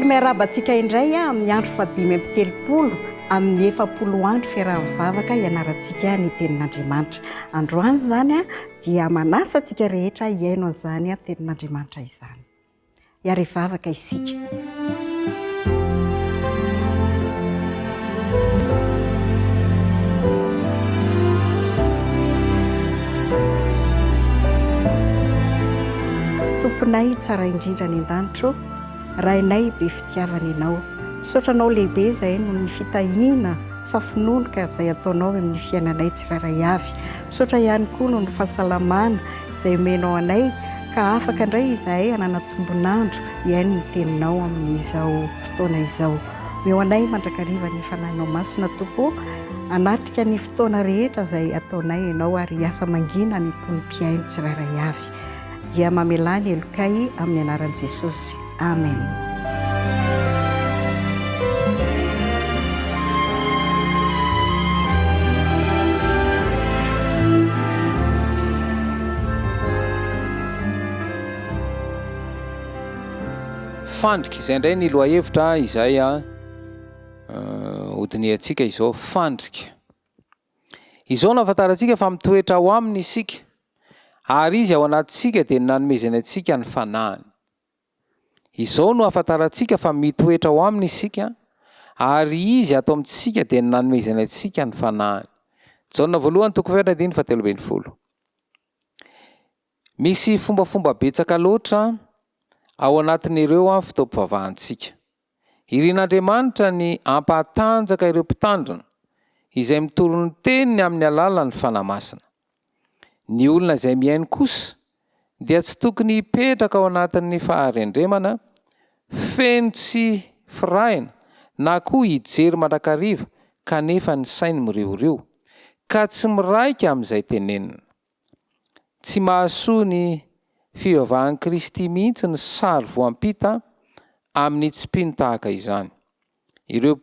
miarabantsika indray amin'ny andro fadimy amby telopolo amin'ny efapolo andro fiarahavavaka ianarantsika ny tenin'Andriamanitra. Androany izany dia manasa antsika rehetra hiaino an'izany tenin'Andriamanitra izany. Hiarivavaka isika. Tomponay tsara indrindra ny an-danitro, rainay be fitiavana ianao. Misaotranao lehibe izay no ny fitahiana safononoka izay ataonao amin'ny fiainanay tsirairay avy. Misaotra ihany koa no ny fahasalamana izay omenao anay ka afaka indray izahay hanana tombonandro hiaino ny teninao amin'izao fotoana izao. Meo anay mandrakariva ny fanahinao masina Tompo, anatrika ny fotoana rehetra izay ataonay ianao ary asa mangina ny tonom-piaino tsirairay avy. Dia mamelany elokay amin'ny anaran'i Jesosy. Amen. Fandrika izay indray ny lohahevitra izay hodiniantsika izao, fandrika. Izao no ahafantarantsika fa mitoetra ao aminy isika, ary izy ao anatintsika dia nanomezana antsika ny fanahiny. Izao no ahafantarantsika fa mitoetra ao aminy isika, ary izy ato amintsika dia nanomezana antsika ny fanahiny. Jaona voalohany toko fahaenina andiny fahatelo ambin'ny folo. Misy fombafomba betsaka loatra ao anatin'ireo fotoam-pivavahantsika. Irian'Andriamanitra ny ampatanjaka ireo mpitandrina izay mitorony teniny amin'ny alalan'ny fanahy masina. Ny olona izay miaino kosa dia tsy tokony hipetraka ao anatin'ny faharendremana, feno tsy firahina na koa hijery mandrakariva kanefa ny sainy miriorio, ka tsy miraika amin'izay tenenina. Tsy mahasoa ny fivavahan'i Kristy mihitsy ny sary voampita amin'ny tsipiny tahaka izany. Ireo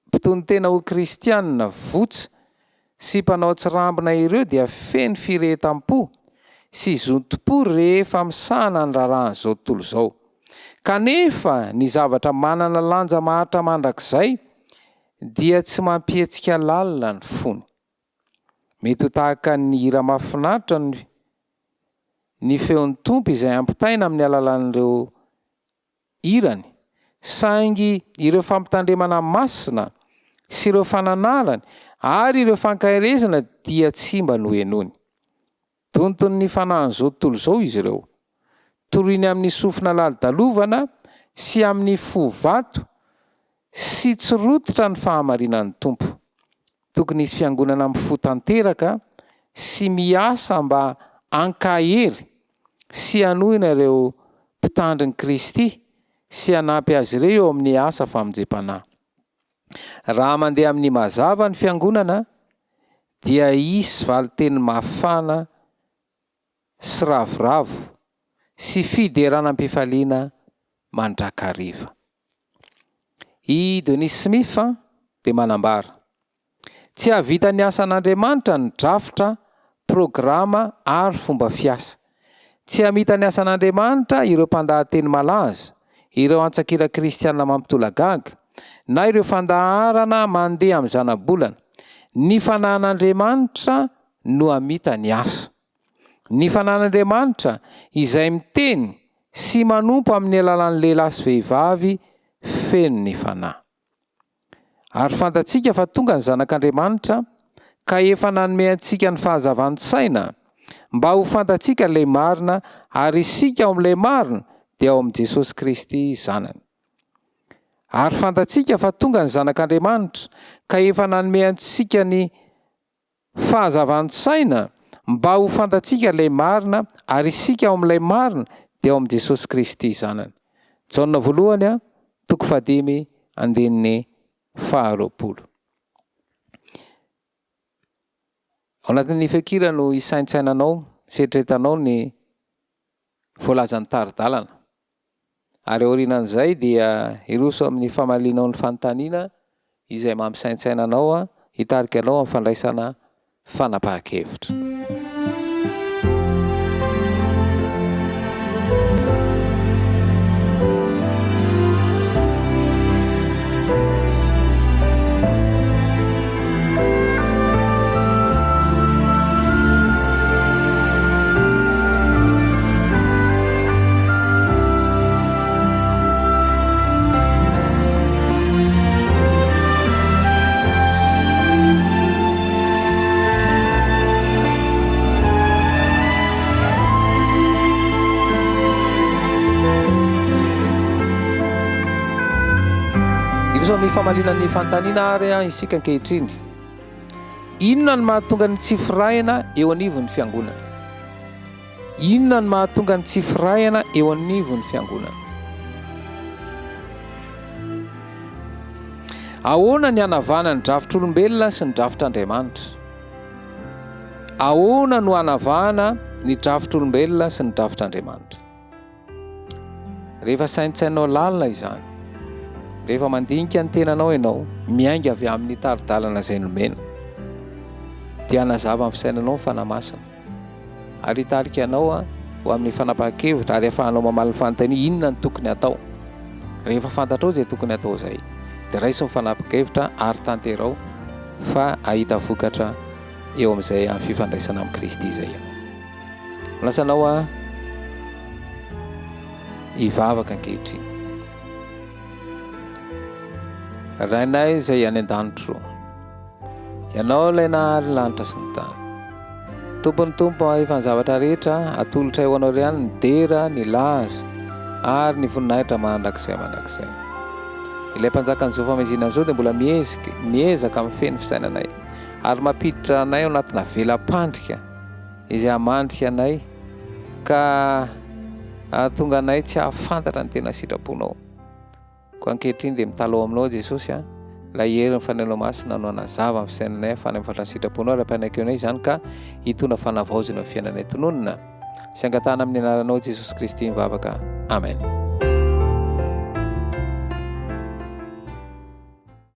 mpitony tena ho kristianina votsy sy mpanao tsirambina ireo dia feno firehetam-po sy zontom-po rehefa misahana ny raharahany izao tontolo izao. Kanefa ny zavatra manana lanja maharitra mandrakizay dia tsy mampihetsika lalina ny fony. Mety ho tahaka ny hira mahafinaritra ny feon'ny tompo izay ampitaina amin'ny alalan'ireo hirany, saingy ireo fampitandremana masina sy ireo fananarany ary ireo fankaherezana dia tsy mba nohenony. Tontony ny fanahin'izao tontolo izao izy ireo, toroiny amin'ny sofina lalidalovana sy amin'ny fo vato sy tsy rototra ny fahamarinan'ny tompo. Tokony hisy fiangonana amin'ny fo tanteraka sy miasa mba ankahery sy hanohina ireo mpitandriny Kristy sy hanampy azy ireo eo amin'ny asa famonjem-panahy. Raha mandeha amin'ny mazava ny fiangonana dia hisy valiteny mafana sy ravoravo sy fideranam-pifaliana mandrakariva. I Denis Smith dia manambara, tsy havita ny asan'Andriamanitra ny drafitra, programa ary fomba fiasa. Tsy hamita ny asan'Andriamanitra ireo mpandahateny malaza, ireo antsakira kristianina mampitolagaga, na ireo fandaharana mandeha amin'ny zana-bolana. Ny fanahin'Andriamanitra no hamita ny asa. Ny fanahin'Andriamanitra izay miteny sy manompo amin'ny alalan'ny lehilahy sy vehivavy feno ny fanahy. Ary fantatsika fa tonga ny zanak'Andriamanitra ka efa nanome antsika ny fahazavantsaina mba ho fantatsika ilay marina, ary isika ao amin'ilay marina dia ao amin'i Jesosy Kristy zanany. Ary fantatsika fa tonga ny zanak'Andriamanitra ka efa nanome antsika ny fahazavantsaina mba ho fantatsika ilay marina, ary isika ao amin'ilay marina dia ao amin'i Jesosy Kristy zanany. Jaona voalohany toko fadimy andininy faharoapolo. Ao anatin'ny fenkira no isaintsainanao, setretanao ny voalazan'ny taridalana. Ary aorianan'izay dia iroso amin'ny famalinao ny fanontaniana izay mampisaintsainanao hitarika anao amin'ny fandraisana fanapahan-kevitra. famalinan'ny fantaniana ary isika ankehitriny. Inona ny mahatonga ny tsy firahina eo anivon'ny fiangonana? Inona ny mahatonga ny tsy firahina eo anivon'ny fiangonana? Ahoana ny hanavana ny drafitr'olombelona sy ny drafitr'Andriamanitra? Ahoana no hanavana ny drafitr'olombelona sy ny drafitr'Andriamanitra? Rehefa saintsainao lalina izany, rehefa mandinika ny tenanao ianao, miainga avy amin'ny taridalana izay nomena, dia hanazava amin'ny fisainanao ny fanamasina, ary hitarika anao ho amin'ny fanapahan-kevitra, ary ahafahanao mamaly ny fanontania inona ny tokony atao. Rehefa fantatrao izay tokony atao izay, dia raiso ny fanapahan-kevitra ary tanterao fa ahita vokatra eo amin'izay amin'ny fifandraisana amin'ny Kristy izay ianao. Lasanao hivavaka ankehitriny. Rainay izay any an-danitro, ianao ilay nahary ny lanitra sy ny tany. Tompony tompo efa ny zavatra rehetra atolotra eo anao ihany, ny dera, ny laza ary ny voninahitra mandrakizay. Ilay mpanjaka an'izao famezinana izao dia mbola miezaka amin'ny feno fisainanay ary mampiditra anay ao anatina velam-pandrika izay hamandrika anay ka tonga anay tsy hahafantatra ny tena sitraponao. Ko ankehitriny dia mitalao aminao Jesosy ilay herin'ny fanenao masina no hanazava amin'ny fisainanay afany amin'ny fatrany sitraponao raha-painakeo anay izany ka hitona fanavaozana amin'ny fiainanay tononona. Sy angatana amin'ny anaranao Jesosy Kristy mivavaka. Amen.